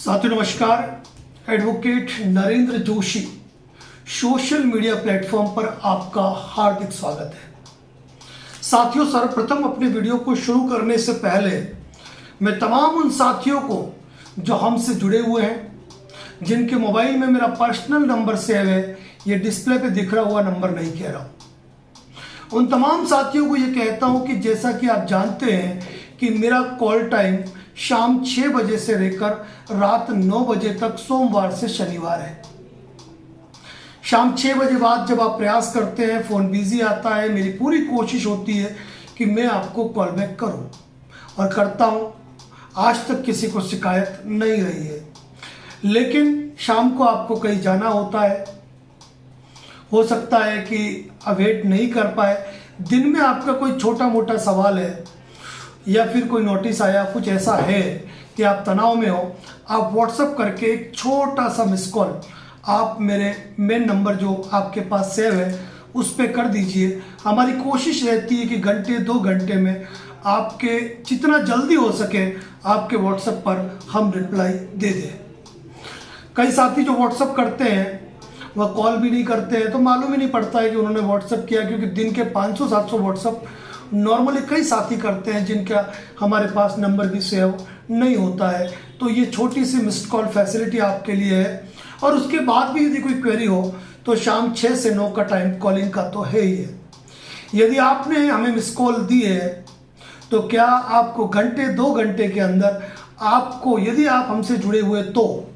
साथियों नमस्कार। Advocate Narendra Joshi social media platform पर आपका हार्दिक स्वागत है। साथियों, सर्वप्रथम अपने वीडियो को शुरू करने से पहले मैं तमाम उन साथियों को जो हमसे जुड़े हुए हैं, जिनके मोबाइल में मेरा पर्सनल नंबर सेव है, ये डिस्प्ले पे दिख रहा हुआ नंबर नहीं कह रहा हूँ, उन तमाम साथियों को ये कहता हूँ कि जैसा कि आप जानते हैं कि मेरा कॉल टाइम शाम 6 बजे से लेकर रात 9 बजे तक सोमवार से शनिवार है। शाम 6 बजे बाद जब आप प्रयास करते हैं, फ़ोन बिजी आता है, मेरी पूरी कोशिश होती है कि मैं आपको कॉल बैक करूं और करता हूं। आज तक किसी को शिकायत नहीं रही है, लेकिन शाम को आपको कहीं जाना होता है, हो सकता है कि अवेट नहीं कर पाए, दिन में आपका कोई छोटा मोटा सवाल है या फिर कोई नोटिस आया, कुछ ऐसा है कि आप तनाव में हो, आप व्हाट्सएप करके एक छोटा सा मिस कॉल आप मेरे मेन नंबर जो आपके पास सेव है उस पर कर दीजिए। हमारी कोशिश रहती है कि घंटे 2 घंटे में आपके जितना जल्दी हो सके आपके व्हाट्सएप पर हम रिप्लाई दे दें। कई साथी जो व्हाट्सएप करते हैं वह कॉल भी नहीं करते हैं, तो मालूम ही नहीं पड़ता है कि उन्होंने व्हाट्सएप किया, क्योंकि दिन के 500-700 व्हाट्सएप नॉर्मली कई साथी करते हैं जिनका हमारे पास नंबर भी सेव नहीं होता है। तो ये छोटी सी मिस्ड कॉल फैसिलिटी आपके लिए है। और उसके बाद भी यदि कोई क्वेरी हो तो शाम 6 से 9 का टाइम कॉलिंग का तो है ही है। यदि आपने हमें मिस कॉल दी है तो क्या आपको घंटे 2 घंटे के अंदर आपको, यदि आप हमसे जुड़े हुए तो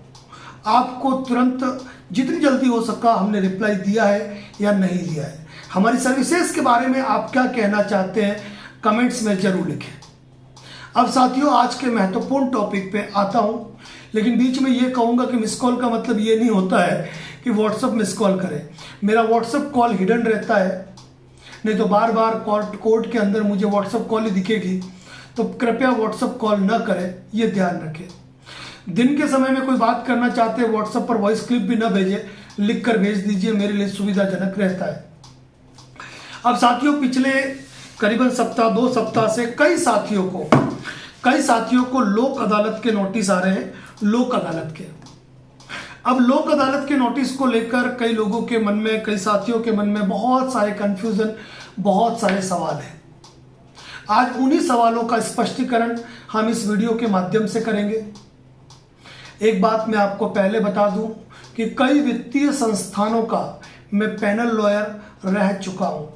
आपको तुरंत जितनी जल्दी हो सका हमने रिप्लाई दिया है या नहीं दिया है। हमारी सर्विसेज के बारे में आप क्या कहना चाहते हैं कमेंट्स में जरूर लिखें। अब साथियों, आज के महत्वपूर्ण टॉपिक पे आता हूं, लेकिन बीच में ये कहूंगा कि मिस कॉल का मतलब ये नहीं होता है कि व्हाट्सएप मिस कॉल करें। मेरा व्हाट्सएप कॉल हिडन रहता है, नहीं तो बार बार कोर्ट के अंदर मुझे व्हाट्सएप कॉल ही दिखेगी, तो कृपया व्हाट्सएप कॉल न करें, ये ध्यान रखें। दिन के समय में कोई बात करना चाहते हैं व्हाट्सएप पर वॉइस क्लिप भी न भेजें, लिख कर भेज दीजिए, मेरे लिए सुविधाजनक रहता है। अब साथियों, पिछले करीबन 2 सप्ताह से कई साथियों को लोक अदालत के नोटिस आ रहे हैं। लोक अदालत के, अब लोक अदालत के नोटिस को लेकर कई लोगों के मन में, कई साथियों के मन में बहुत सारे कंफ्यूजन, बहुत सारे सवाल हैं। आज उन्हीं सवालों का स्पष्टीकरण हम इस वीडियो के माध्यम से करेंगे। एक बात मैं आपको पहले बता दूं कि कई वित्तीय संस्थानों का मैं पैनल लॉयर रह चुका हूं।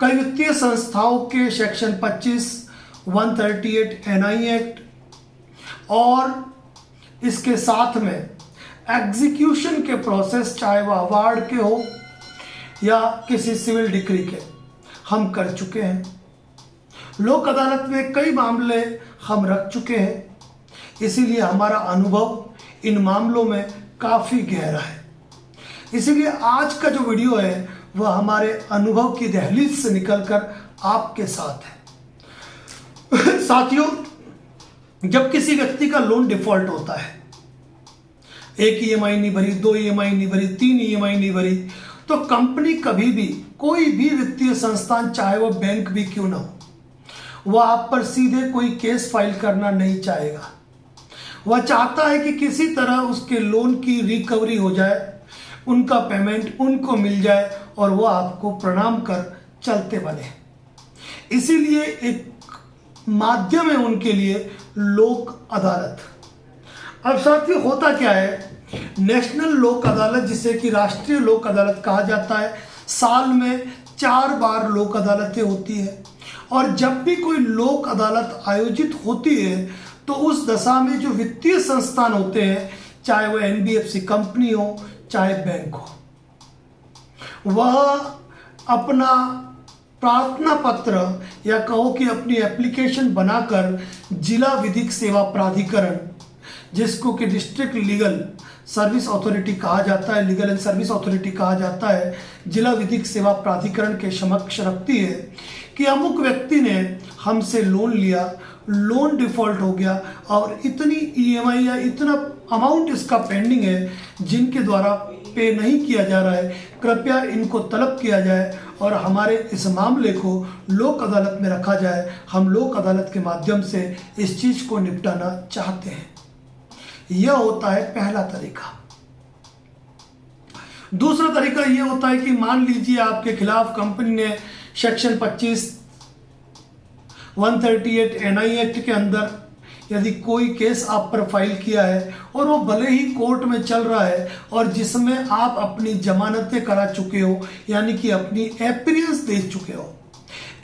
कई वित्तीय संस्थाओं के सेक्शन 25, 138 एनआई एक्ट और इसके साथ में एग्जीक्यूशन के प्रोसेस, चाहे वह अवार्ड के हो या किसी सिविल डिक्री के, हम कर चुके हैं। लोक अदालत में कई मामले हम रख चुके हैं, इसीलिए हमारा अनुभव इन मामलों में काफ़ी गहरा है। इसीलिए आज का जो वीडियो है वह हमारे अनुभव की दहलीज से निकलकर आपके साथ है। साथियों, जब किसी व्यक्ति का लोन डिफॉल्ट होता है, 1 ईएमआई नहीं भरी, 2 ईएमआई नहीं भरी, 3 ईएमआई नहीं भरी, तो कंपनी कभी भी, कोई भी वित्तीय संस्थान, चाहे वह बैंक भी क्यों ना हो, वह आप पर सीधे कोई केस फाइल करना नहीं चाहेगा। वह चाहता है कि किसी तरह उसके लोन की रिकवरी हो जाए, उनका पेमेंट उनको मिल जाए और वह आपको प्रणाम कर चलते बने। इसीलिए एक माध्यम है उनके लिए लोक अदालत। अब साथियों, होता क्या है, नेशनल लोक अदालत, जिसे कि राष्ट्रीय लोक अदालत कहा जाता है, साल में 4 बार लोक अदालतें होती है। और जब भी कोई लोक अदालत आयोजित होती है तो उस दशा में जो वित्तीय संस्थान होते हैं, चाहे वह एनबीएफसी कंपनी हो, चाहे बैंक हो, वह अपना प्रार्थना पत्र या कहो कि अपनी एप्लीकेशन बनाकर जिला विधिक सेवा प्राधिकरण, जिसको कि डिस्ट्रिक्ट लीगल सर्विस अथॉरिटी कहा जाता है, लीगल एंड सर्विस अथॉरिटी कहा जाता है, जिला विधिक सेवा प्राधिकरण के समक्ष रखती है कि अमुक व्यक्ति ने हमसे लोन लिया, लोन डिफॉल्ट हो गया और इतनी ईएमआई या इतना अमाउंट इसका पेंडिंग है जिनके द्वारा पे नहीं किया जा रहा है, कृपया इनको तलब किया जाए और हमारे इस मामले को लोक अदालत में रखा जाए। हम लोक अदालत के माध्यम से इस चीज़ को निपटाना चाहते हैं। यह होता है पहला तरीका। दूसरा तरीका यह होता है कि मान लीजिए आपके खिलाफ कंपनी ने सेक्शन 25 138 एनआई एक्ट के अंदर यदि कोई केस आप पर फाइल किया है और वो भले ही कोर्ट में चल रहा है और जिसमें आप अपनी जमानतें करा चुके हो, यानी कि अपनी अपीयरेंस दे चुके हो,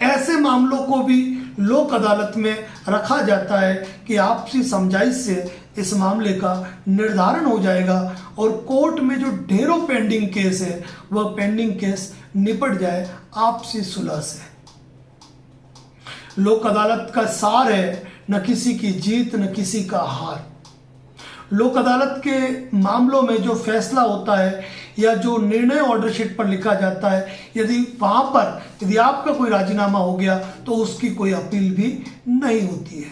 ऐसे मामलों को भी लोक अदालत में रखा जाता है कि आपसी समझाइश से इस मामले का निर्धारण हो जाएगा और कोर्ट में जो ढेरों पेंडिंग केस है वह पेंडिंग केस निपट जाए आपसी सुलह से। लोक अदालत का सार है न किसी की जीत न किसी का हार। लोक अदालत के मामलों में जो फैसला होता है या जो निर्णय ऑर्डर शीट पर लिखा जाता है, यदि वहां पर यदि आपका कोई राजीनामा हो गया तो उसकी कोई अपील भी नहीं होती है।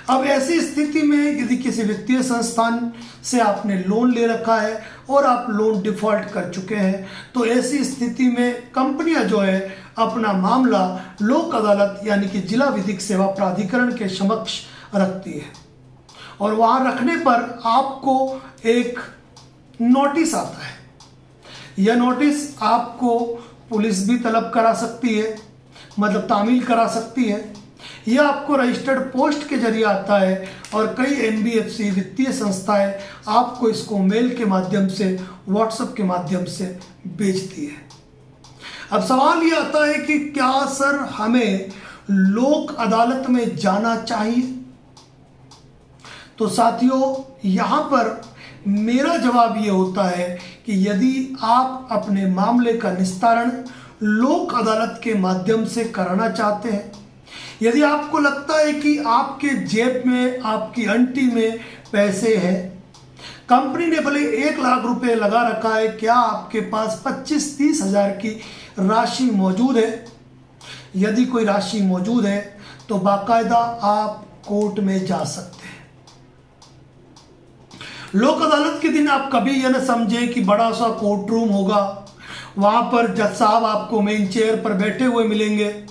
अब ऐसी स्थिति में यदि किसी वित्तीय संस्थान से आपने लोन ले रखा है और आप लोन डिफॉल्ट कर चुके हैं, तो ऐसी स्थिति में कंपनियां जो है अपना मामला लोक अदालत यानी कि जिला विधिक सेवा प्राधिकरण के समक्ष रखती है और वहां रखने पर आपको एक नोटिस आता है। यह नोटिस आपको पुलिस भी तलब करा सकती है, मतलब तामील करा सकती है। यह आपको रजिस्टर्ड पोस्ट के जरिए आता है और कई एनबीएफसी वित्तीय संस्थाएं आपको इसको मेल के माध्यम से, व्हाट्सएप के माध्यम से भेजती है। अब सवाल यह आता है कि क्या सर हमें लोक अदालत में जाना चाहिए? तो साथियों, यहां पर मेरा जवाब यह होता है कि यदि आप अपने मामले का निस्तारण लोक अदालत के माध्यम से कराना चाहते हैं, यदि आपको लगता है कि आपके जेब में, आपकी अंटी में पैसे हैं, कंपनी ने भले 1 लाख रुपए लगा रखा है, क्या आपके पास 25-30 हजार की राशि मौजूद है? यदि कोई राशि मौजूद है तो बाकायदा आप कोर्ट में जा सकते हैं। लोक अदालत के दिन आप कभी यह न समझे कि बड़ा सा कोर्ट रूम होगा, वहां पर जज साहब आपको मेन चेयर पर बैठे हुए मिलेंगे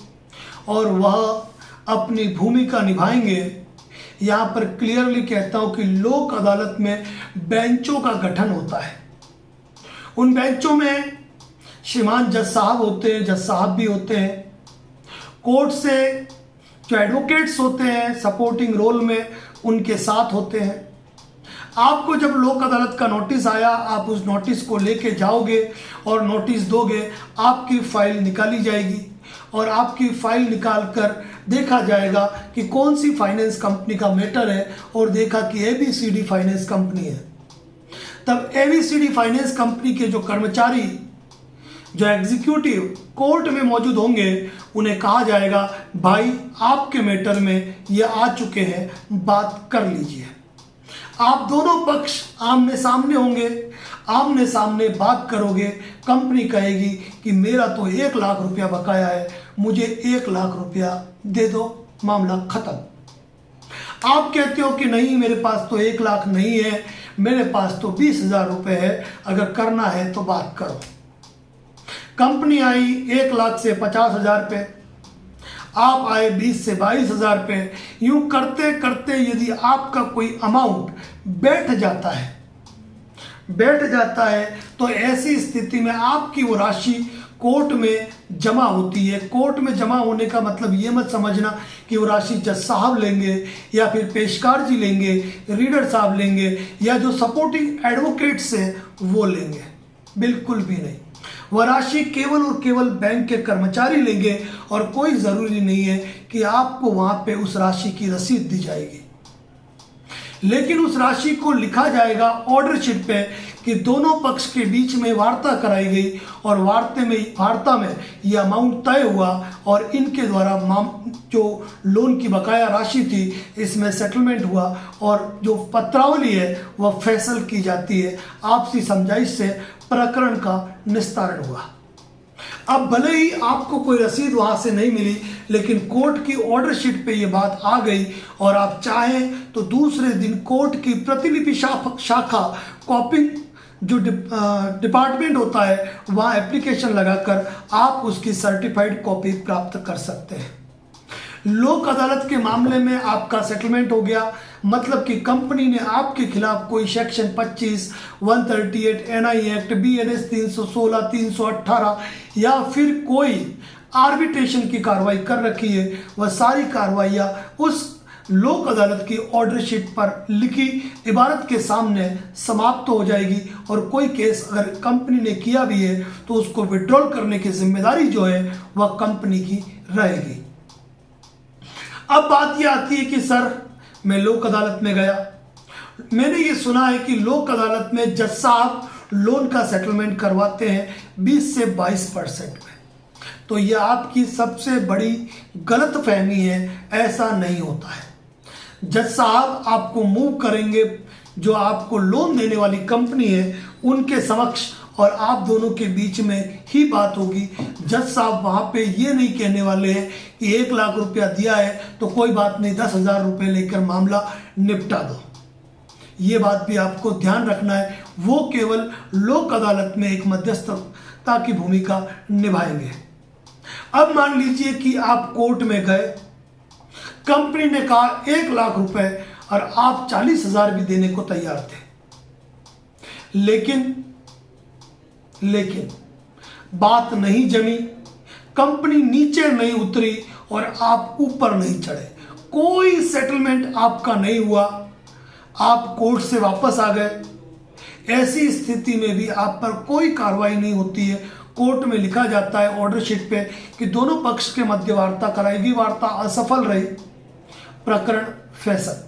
और वह अपनी भूमिका निभाएंगे। यहां पर क्लियरली कहता हूं कि लोक अदालत में बेंचों का गठन होता है। उन बेंचों में श्रीमान जज साहब होते हैं, जज साहब भी होते हैं, कोर्ट से जो एडवोकेट्स होते हैं सपोर्टिंग रोल में उनके साथ होते हैं। आपको जब लोक अदालत का नोटिस आया, आप उस नोटिस को लेके जाओगे और नोटिस दोगे, आपकी फाइल निकाली जाएगी और आपकी फाइल निकालकर देखा जाएगा कि कौन सी फाइनेंस कंपनी का मैटर है और देखा कि एबीसीडी फाइनेंस कंपनी है। तब एबीसीडी फाइनेंस कंपनी के जो कर्मचारी, जो एग्जीक्यूटिव कोर्ट में मौजूद होंगे, उन्हें कहा जाएगा भाई आपके मैटर में ये आ चुके हैं, बात कर लीजिए। आप दोनों पक्ष आमने सामने होंगे, आमने सामने बात करोगे। कंपनी कहेगी कि मेरा तो 1 लाख रुपया बकाया है, मुझे 1 लाख रुपया दे दो, मामला खत्म। आप कहते हो कि नहीं, मेरे पास तो 1 लाख नहीं है, मेरे पास तो 20,000 रुपए है, अगर करना है तो बात करो। कंपनी आई 1 लाख से 50,000 पे, आप आए 20 से 22,000 पे। यूं करते करते यदि आपका कोई अमाउंट बैठ जाता है तो ऐसी स्थिति में आपकी वो राशि कोर्ट में जमा होती है। कोर्ट में जमा होने का मतलब ये मत समझना कि वो राशि जज साहब लेंगे या फिर पेशकार जी लेंगे, रीडर साहब लेंगे या जो सपोर्टिंग एडवोकेट्स हैं वो लेंगे, बिल्कुल भी नहीं। वह राशि केवल और केवल बैंक के कर्मचारी लेंगे और कोई ज़रूरी नहीं है कि आपको वहां पे उस राशि की रसीद दी जाएगी, लेकिन उस राशि को लिखा जाएगा ऑर्डर शीट पे कि दोनों पक्ष के बीच में वार्ता कराई गई और वार्ता में यह अमाउंट तय हुआ और इनके द्वारा जो लोन की बकाया राशि थी इसमें सेटलमेंट हुआ और जो पत्रावली है वह फैसल की जाती है। आपसी समझाइश से प्रकरण का निस्तारण हुआ। अब भले ही आपको कोई रसीद वहां से नहीं मिली, लेकिन कोर्ट की ऑर्डर शीट पे ये बात आ गई और आप चाहें तो दूसरे दिन कोर्ट की प्रतिलिपि शाखा कॉपिंग जो डिपार्टमेंट होता है वहां एप्लीकेशन लगाकर आप उसकी सर्टिफाइड कॉपी प्राप्त कर सकते हैं। लोक अदालत के मामले में आपका सेटलमेंट हो गया, मतलब कि कंपनी ने आपके खिलाफ कोई सेक्शन 25, 138, एनआई एक्ट, बीएनएस 316, 318 या फिर कोई आर्बिट्रेशन की कार्रवाई कर रखी है, वह सारी कार्रवाइयाँ उस लोक अदालत की ऑर्डर शीट पर लिखी इबारत के सामने समाप्त हो जाएगी और कोई केस अगर कंपनी ने किया भी है तो उसको विड्रॉल करने की जिम्मेदारी जो है वह कंपनी की रहेगी। अब बात यह आती है कि सर मैं लोक अदालत में गया, मैंने ये सुना है कि लोक अदालत में जज साहब लोन का सेटलमेंट करवाते हैं 20 से 22% में, तो यह आपकी सबसे बड़ी गलत फहमी है, ऐसा नहीं होता है। जज साहब आपको मूव करेंगे, जो आपको लोन देने वाली कंपनी है उनके समक्ष, और आप दोनों के बीच में ही बात होगी। जज साहब वहाँ पे ये नहीं कहने वाले हैं कि 1 लाख रुपया दिया है तो कोई बात नहीं, 10,000 रुपये लेकर मामला निपटा दो। ये बात भी आपको ध्यान रखना है, वो केवल लोक अदालत में एक मध्यस्थता की भूमिका निभाएंगे। अब मान लीजिए कि आप कोर्ट में गए, कंपनी ने कहा 1 लाख रुपए और आप 40,000 भी देने को तैयार थे, लेकिन बात नहीं जमी, कंपनी नीचे नहीं उतरी और आप ऊपर नहीं चढ़े, कोई सेटलमेंट आपका नहीं हुआ, आप कोर्ट से वापस आ गए। ऐसी स्थिति में भी आप पर कोई कार्रवाई नहीं होती है। कोर्ट में लिखा जाता है ऑर्डर शीट पे कि दोनों पक्ष के मध्य वार्ता कराई गई, वार्ता असफल रही, प्रकरण फैसल,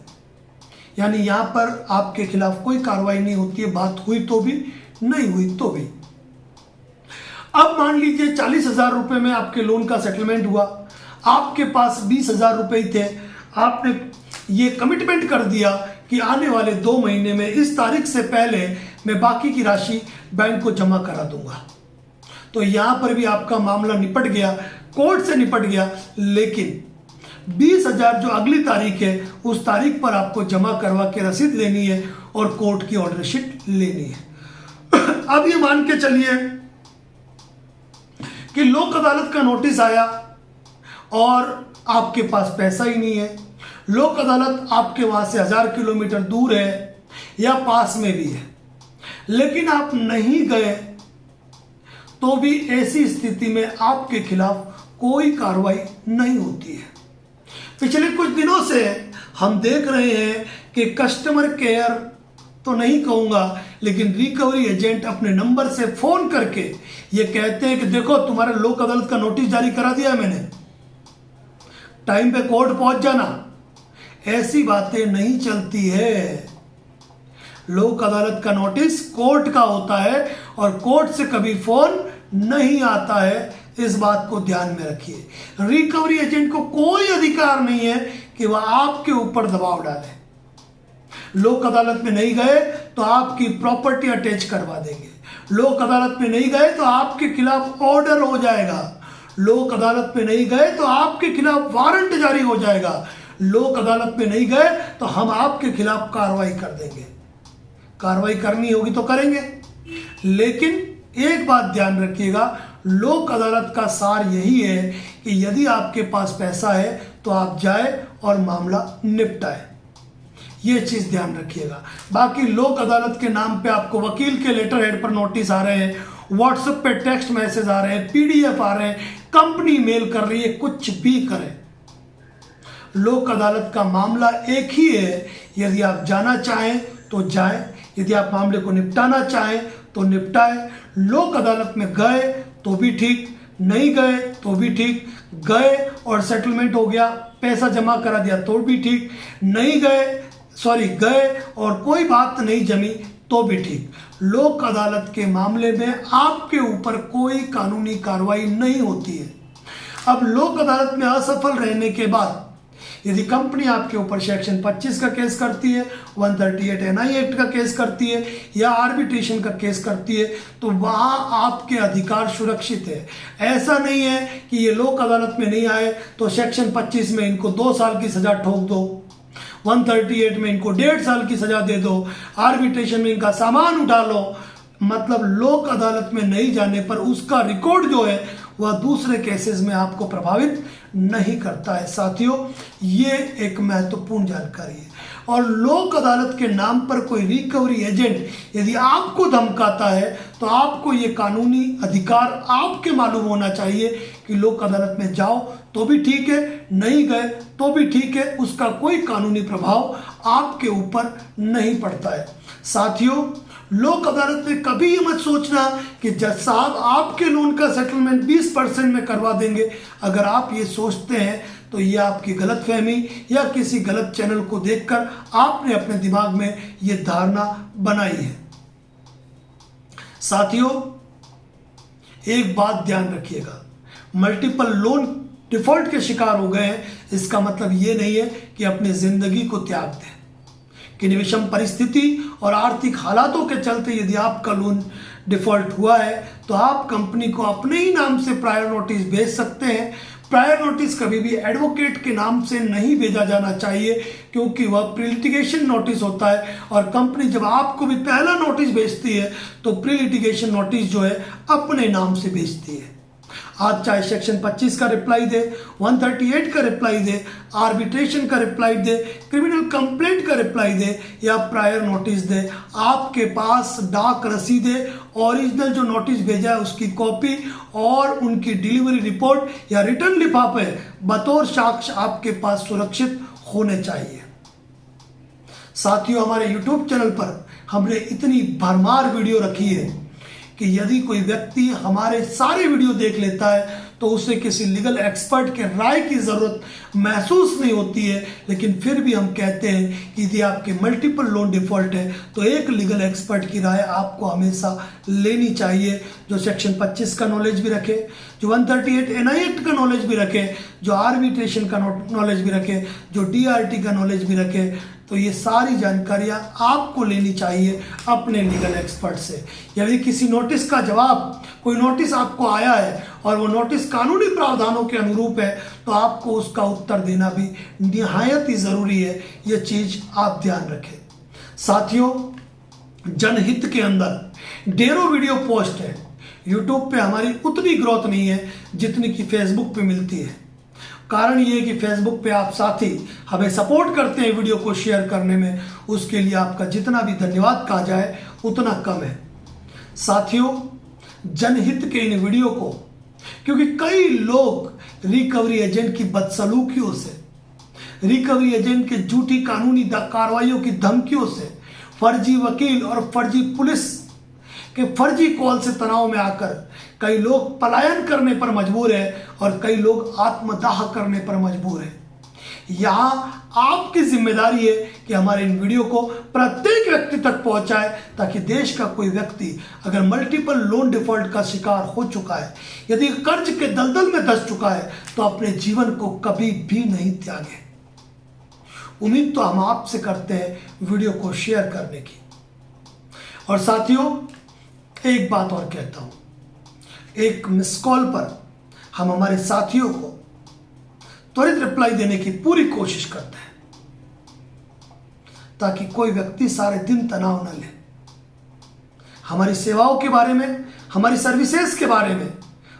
यानी यहां पर आपके खिलाफ कोई कार्रवाई नहीं होती है, बात हुई तो भी नहीं हुई तो भी। अब मान लीजिए 40,000 रुपए में आपके लोन का सेटलमेंट हुआ, आपके पास 20,000 रुपए थे, आपने ये कमिटमेंट कर दिया कि आने वाले 2 महीने में इस तारीख से पहले मैं बाकी की राशि बैंक को जमा करा दूंगा, तो यहां पर भी आपका मामला निपट गया, कोर्ट से निपट गया। लेकिन 20,000 जो अगली तारीख है उस तारीख पर आपको जमा करवा के रसीद लेनी है और कोर्ट की ऑर्डर शीट लेनी है। अब ये मान के चलिए कि लोक अदालत का नोटिस आया और आपके पास पैसा ही नहीं है, लोक अदालत आपके वहां से 1000 किलोमीटर दूर है या पास में भी है, लेकिन आप नहीं गए, तो भी ऐसी स्थिति में आपके खिलाफ कोई कार्रवाई नहीं होती है। पिछले कुछ दिनों से हम देख रहे हैं कि कस्टमर केयर तो नहीं कहूंगा, लेकिन रिकवरी एजेंट अपने नंबर से फोन करके ये कहते हैं कि देखो तुम्हारे लोक अदालत का नोटिस जारी करा दिया मैंने, टाइम पे कोर्ट पहुंच जाना। ऐसी बातें नहीं चलती है। लोक अदालत का नोटिस कोर्ट का होता है और कोर्ट से कभी फोन नहीं आता है, इस बात को ध्यान में रखिए। रिकवरी एजेंट को कोई अधिकार नहीं है कि वह आपके ऊपर दबाव डाले। लोक अदालत में नहीं गए तो आपकी प्रॉपर्टी अटैच करवा देंगे, लोक अदालत में नहीं गए तो आपके खिलाफ ऑर्डर हो जाएगा, लोक अदालत में नहीं गए तो आपके खिलाफ वारंट जारी हो जाएगा, लोक अदालत में नहीं गए तो हम आपके खिलाफ कार्रवाई कर देंगे। कार्रवाई करनी होगी तो करेंगे, लेकिन एक बात ध्यान रखिएगा, लोक अदालत का सार यही है कि यदि आपके पास पैसा है तो आप जाए और मामला निपटाए। ये चीज ध्यान रखिएगा। बाकी लोक अदालत के नाम पे आपको वकील के लेटर हेड पर नोटिस आ रहे हैं, व्हाट्सएप पे टेक्स्ट मैसेज आ रहे हैं, पीडीएफ आ रहे हैं, कंपनी मेल कर रही है, कुछ भी करें, लोक अदालत का मामला एक ही है। यदि आप जाना चाहें तो जाएं, यदि आप मामले को निपटाना चाहें तो निपटाएं। लोक अदालत में गए तो भी ठीक, नहीं गए तो भी ठीक, गए और सेटलमेंट हो गया, पैसा जमा करा दिया तो भी ठीक, नहीं गए और कोई बात नहीं जमी तो भी ठीक। लोक अदालत के मामले में आपके ऊपर कोई कानूनी कार्रवाई नहीं होती है। अब लोक अदालत में असफल रहने के बाद यदि कंपनी आपके ऊपर सेक्शन 25 का केस करती है, 138 एनआई एक्ट का केस करती है या आर्बिट्रेशन का केस करती है, तो वहां आपके अधिकार सुरक्षित है। ऐसा नहीं है कि ये लोक अदालत में नहीं आए तो सेक्शन 25 में इनको 2 साल की सजा ठोक दो, 138 में इनको 1.5 साल की सजा दे दो, आर्बिट्रेशन में इनका सामान उठा लो। मतलब लोक अदालत में नहीं जाने पर उसका रिकॉर्ड जो है वह दूसरे केसेस में आपको प्रभावित नहीं करता है। साथियों, ये एक महत्वपूर्ण जानकारी है और लोक अदालत के नाम पर कोई रिकवरी एजेंट यदि आपको धमकाता है तो आपको ये कानूनी अधिकार आपके मालूम होना चाहिए कि लोक अदालत में जाओ तो भी ठीक है, नहीं गए तो भी ठीक है, उसका कोई कानूनी प्रभाव आपके ऊपर नहीं पड़ता है। साथियों, लोक अदालत में कभी ये मत सोचना कि जज साहब आपके लोन का सेटलमेंट 20% में करवा देंगे। अगर आप ये सोचते हैं तो ये आपकी गलतफहमी या किसी गलत चैनल को देखकर आपने अपने दिमाग में ये धारणा बनाई है। साथियों, एक बात ध्यान रखिएगा, मल्टीपल लोन डिफॉल्ट के शिकार हो गए हैं इसका मतलब ये नहीं है कि अपनी जिंदगी को त्याग दें। कि विषम परिस्थिति और आर्थिक हालातों के चलते यदि आपका लोन डिफॉल्ट हुआ है तो आप कंपनी को अपने ही नाम से प्रायर नोटिस भेज सकते हैं। प्रायर नोटिस कभी भी एडवोकेट के नाम से नहीं भेजा जाना चाहिए क्योंकि वह प्री लिटिगेशन नोटिस होता है और कंपनी जब आपको भी पहला नोटिस भेजती है तो प्री लिटिगेशन नोटिस जो है अपने नाम से भेजती है। आज चाहे सेक्शन 25 का रिप्लाई दे, 138 का रिप्लाई दे, आर्बिट्रेशन का रिप्लाई दे, क्रिमिनल कंप्लेंट का रिप्लाई दे या प्रायर नोटिस दे, आपके पास डाक रसीदें, ओरिजिनल जो नोटिस भेजा है उसकी कॉपी और उनकी डिलीवरी रिपोर्ट या रिटर्न लिफाफे बतौर साक्ष्य आपके पास सुरक्षित होने चाहिए। साथियों, हमारे YouTube चैनल पर हमने इतनी भरमार वीडियो रखी है कि यदि कोई व्यक्ति हमारे सारे वीडियो देख लेता है तो उसे किसी लीगल एक्सपर्ट के राय की ज़रूरत महसूस नहीं होती है। लेकिन फिर भी हम कहते हैं कि यदि आपके मल्टीपल लोन डिफ़ॉल्ट है तो एक लीगल एक्सपर्ट की राय आपको हमेशा लेनी चाहिए, जो सेक्शन 25 का नॉलेज भी रखे, जो 138 NI एक्ट का नॉलेज भी रखे, जो आर्बिट्रेशन का नॉलेज भी रखे, जो DRT का नॉलेज भी रखे। तो ये सारी जानकारियाँ आपको लेनी चाहिए अपने लीगल एक्सपर्ट से। यदि किसी नोटिस का जवाब, कोई नोटिस आपको आया है और वो नोटिस कानूनी प्रावधानों के अनुरूप है तो आपको उसका उत्तर देना भी निहायत ही ज़रूरी है। ये चीज़ आप ध्यान रखें। साथियों, जनहित के अंदर ढेरों वीडियो पोस्ट है। यूट्यूब पे हमारी उतनी ग्रोथ नहीं है जितनी कि फेसबुक पे मिलती है। कारण ये है कि फेसबुक पे आप साथी हमें सपोर्ट करते हैं वीडियो को शेयर करने में, उसके लिए आपका जितना भी धन्यवाद कहा जाए उतना कम है। साथियों, जनहित के इन वीडियो को, क्योंकि कई लोग रिकवरी एजेंट की बदसलूकियों से, रिकवरी एजेंट के झूठी कानूनी कार्रवाइयों की धमकियों से, फर्जी वकील और फर्जी पुलिस के फर्जी कॉल से तनाव में आकर कई लोग पलायन करने पर मजबूर है और कई लोग आत्मदाह करने पर मजबूर है। यहाँ आपकी जिम्मेदारी है कि हमारे इन वीडियो को प्रत्येक व्यक्ति तक पहुंचाए ताकि देश का कोई व्यक्ति अगर मल्टीपल लोन डिफॉल्ट का शिकार हो चुका है, यदि कर्ज के दलदल में धंस चुका है तो अपने जीवन को कभी भी नहीं त्यागे। उम्मीद तो हम आपसे करते हैं वीडियो को शेयर करने की। और साथियों, एक बात और कहता हूं, एक मिस कॉल पर हम हमारे साथियों को त्वरित रिप्लाई देने की पूरी कोशिश करते हैं ताकि कोई व्यक्ति सारे दिन तनाव न ले। हमारी सेवाओं के बारे में, हमारी सर्विसेज के बारे में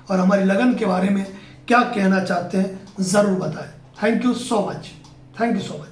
और हमारी लगन के बारे में क्या कहना चाहते हैं जरूर बताएं। Thank you so much. Thank you so much.